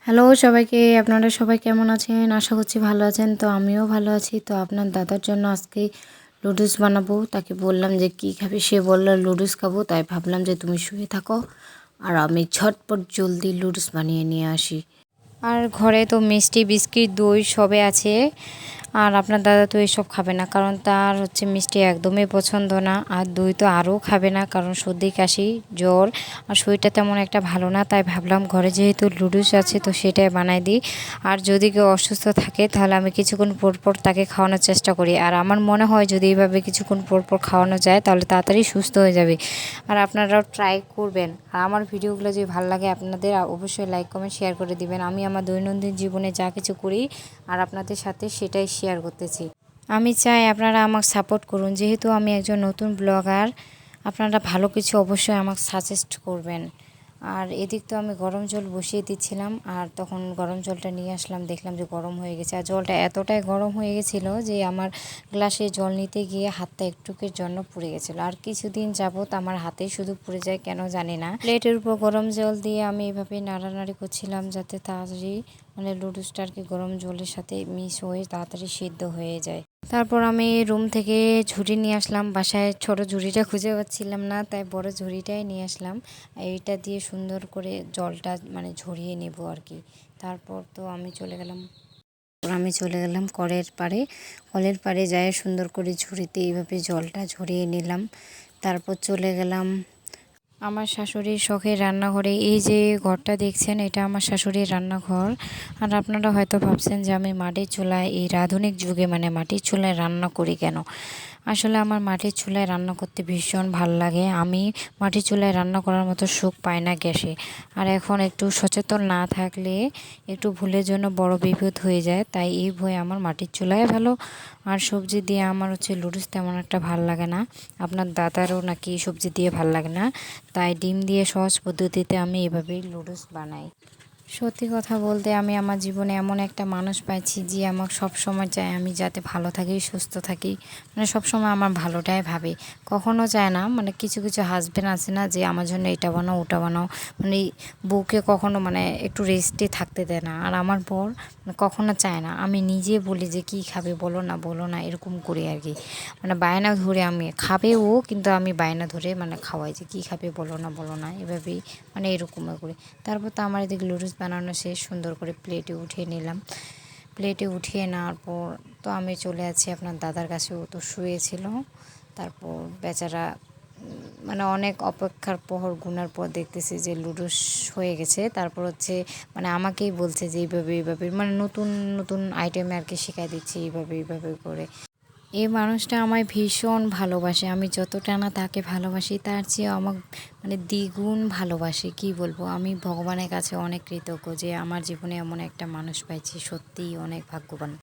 Hello সবাইকে, আপনারা সবাই কেমন আছেন? আশা করছি ভালো আছেন। তো আমিও ভালো আছি। তো আপনার দাদার জন্য আজকে লুডুস বানাবো। তাকে বললাম যে কী খাবি? সে বলল লুডুস খাবো। তাই ভাবলাম যে তুমি শুয়ে থাকো আর আমি ঝটপট জলদি লুডুস বানিয়ে নিয়ে আসি। আর ঘরে তো মিষ্টি, বিস্কিট, দই সবে আছে। আর আপনার দাদা তো এসব খাবে না, কারণ তার হচ্ছে মিষ্টি একদমই পছন্দ না। আর দই তো আরও খাবে না, কারণ সর্দি কাশি জ্বর আর শরীরটা তেমন একটা ভালো না। তাই ভাবলাম ঘরে যেহেতু লুডুস আছে তো সেটাই বানাই দিই। আর যদি কেউ অসুস্থ থাকে তাহলে আমি কিছুক্ষণ পরপর তাকে খাওয়ানোর চেষ্টা করি। আর আমার মনে হয় যদি এইভাবে কিছুক্ষণ পরপর খাওয়ানো যায় তাহলে তাড়াতাড়ি সুস্থ হয়ে যাবে। আর আপনারাও ট্রাই করবেন। আর আমার ভিডিওগুলো যদি ভালো লাগে আপনাদের অবশ্যই লাইক কমেন্ট শেয়ার করে দিবেন। আমি আমার দৈনন্দিন জীবনে যা কিছু করি আর আপনাদের সাথে সেটাই শেয়ার করতেছি। আমি চাই আপনারা আমাকে সাপোর্ট করুন, যেহেতু আমি একজন নতুন ব্লগার। আপনারা ভালো কিছু অবশ্যই আমাকে সাজেস্ট করবেন। আর এদিক তো আমি গরম জল বসিয়ে দিচ্ছিলাম, আর তখন গরম জলটা নিয়ে আসলাম, দেখলাম যে গরম হয়ে গেছে। আর জলটা এতটাই গরম হয়ে গেছিলো যে আমার গ্লাসে জল নিতে গিয়ে হাতটা একটুকের জন্য পুড়ে গেছিলো। আর কিছুদিন যাবত আমার হাতেই শুধু পুড়ে যায়, কেন জানি না। প্লেটের উপর গরম জল দিয়ে আমি এভাবে নাড়ানাড়ি করছিলাম যাতে তাড়াতাড়ি লুডুসটা আর কি গরম জলের সাথে মিক্স হয়ে তাড়াতাড়ি সিদ্ধ হয়ে যায়। তারপর আমি রুম থেকে ঝুড়ি নিয়ে আসলাম। বাসায় ছোট ঝুড়িটা খুঁজে পাচ্ছিলাম না, তাই বড় ঝুড়িটাই নিয়ে আসলাম। এইটা দিয়ে সুন্দর করে জলটা ঝরিয়ে নেব আর কি। তারপর তো আমি চলে গেলাম কলের পাড়ে যায় সুন্দর করে ঝুড়িতে এইভাবে জলটা ঝরিয়ে নিলাম। তারপর চলে গেলাম আমার শাশুড়ির শখের রান্নাঘরে। এই যে ঘরটা দেখছেন, এটা আমার শাশুড়ির রান্নাঘর। আর আপনারা হয়তো ভাবছেন যে আমি মাটির চুলায়, এই আধুনিক যুগে মাটির চুলায় রান্না করি কেন। আসলে আমার মাটির চুলায় রান্না করতে ভীষণ ভাল লাগে। আমি মাটির চুলায় রান্না করার মতো সুখ পাই না গ্যাসে। আর এখন একটু সচেতন না থাকলে একটু ভুলের জন্য বড় বিপদ হয়ে যায়, তাই এই ভয়ে আমার মাটির চুলায় ভালো। আর সবজি দিয়ে আমার লুডুস তেমন একটা ভাল লাগে না। আপনার দাদারও নাকি সবজি দিয়ে ভাল লাগে না, তাই ডিম দিয়ে সহজ পদ্ধতিতে আমি এভাবেই লুডুস বানাই। সত্যি কথা বলতে আমি আমার জীবনে এমন একটা মানুষ পাইছি যে আমাকে সবসময় চায় আমি যাতে ভালো থাকি, সুস্থ থাকি। সবসময় আমার ভালোটাই ভাবে, কখনো চায় না। কিছু কিছু হাজব্যান্ড আছে না যে আমার জন্য এটা বানাও ওটা বানাও, বউকে কখনো একটু রেস্টে থাকতে দেয় না। আর আমার বর কখনো চায় না। আমি নিজে বলি যে কী খাবে বলো না এরকম করি আর কি। বায়না ধরে আমি খাবে ও, কিন্তু আমি বায়না ধরে খাওয়াই যে কী খাবে বলো না এভাবেই এরকমই করি। তারপর তো আমার এদিকে লুডুস বানানো শেষ, সুন্দর করে প্লেটে উঠিয়ে নিলাম। প্লেটে উঠিয়ে নেওয়ার পর তো আমি চলে যাচ্ছি আপনার দাদার কাছে, ও তো শুয়েছিল। তারপর বেচারা অনেক অপেক্ষার প্রহর গুনার পর দেখতেছি যে লুডুস হয়ে গেছে। তারপর আমাকেই বলছে যে এইভাবে নতুন নতুন আইটেমে আর কি শেখাই দিচ্ছি, এইভাবে করে। এই মানুষটা আমায় ভীষণ ভালোবাসে। আমি যতটা না তাকে ভালোবাসি তার চেয়ে আমার দ্বিগুণ ভালোবাসে। কি বলবো, আমি ভগবানের কাছে অনেক কৃতজ্ঞ যে আমার জীবনে এমন একটা মানুষ পাইছি। সত্যিই অনেক ভাগ্যবান।